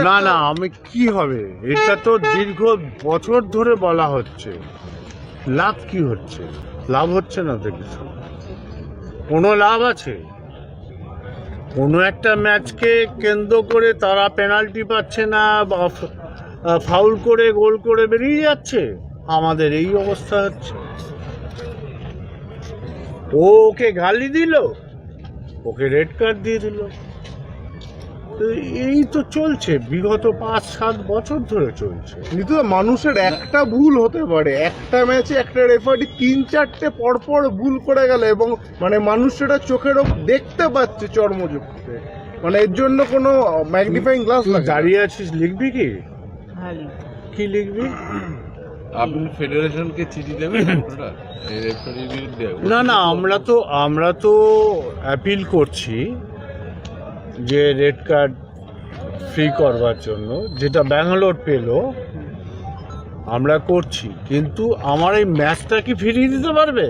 না না, আমি কি হবে, এটা তো দীর্ঘ বছর ধরে বলা হচ্ছে। লাভ কি হচ্ছে? লাভ হচ্ছে না তো কিছু। কোনো লাভ আছে? কোনো একটা ম্যাচকে কেন্দ্র করে তারা পেনাল্টি পাচ্ছে না বা ফাউল করে গোল করে বেরিয়ে যাচ্ছে, আমাদের এই অবস্থা হচ্ছে। ওকে গালি দিল, ওকে রেড কার্ড দিয়ে দিল। এই তো চলছে, বিগত 5-7 বছর ধরে চলছে। কিন্তু মানুষের একটা ভুল হতে পারে, একটা ম্যাচে একটা রেফারি 3-4টে পরপর ভুল করে গেল এবং মানে মানুষ সেটা চোখের দেখতে পাচ্ছে চর্মযুক্তে, মানে এর জন্য কোনো ম্যাগনিফাইং গ্লাস দাঁড়িয়ে আছিস, লিখবি কি? কি লিখবি? আপনি ফেডারেশনকে চিঠি দেবেন? না না, আমরা তো অ্যাপিল করছি যে রেড কার্ড ফ্রি করবার জন্য, যেটা ব্যাঙ্গালোর পেল, আমরা করছি। কিন্তু আমার এই ম্যাচটা কি ফিরিয়ে দিতে পারবে?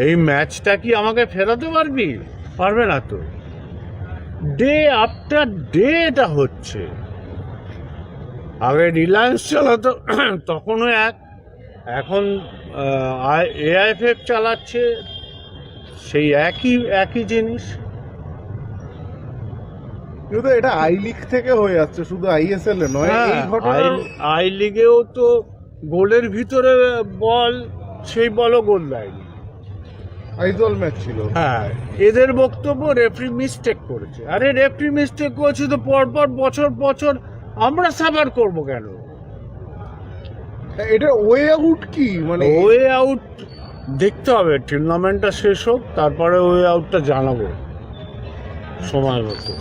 এই ম্যাচটা কি আমাকে ফেরাতে পারবি? পারবে না তো। ডে আফটার ডে এটা হচ্ছে। আগে রিলায়েন্স চালাতো তখনও এক, এখন AIFF চালাচ্ছে, সেই একই জিনিস। কিন্তু এটা আই লিগ থেকে হয়ে যাচ্ছে, শুধু ISL এ নয়। এই ঘটনা আই লিগেও তো গোলের ভিতরে বল, সেই বলও গোল দেয়নি। আইজল ম্যাচ ছিল। হ্যাঁ, এদের বক্তব্য রেফারি মিস্টেক করেছে। আরে রেফারি মিস্টেক করেছে তো পরপর বছর বছর আমরা সাফার করবো কেন? এটা ওয়ে আউট কি, মানে ওয়ে আউট দেখতে হবে, টুর্নামেন্টটা শেষ হোক, তারপরে ওয়ে আউটটা জানাবো সময় মতো।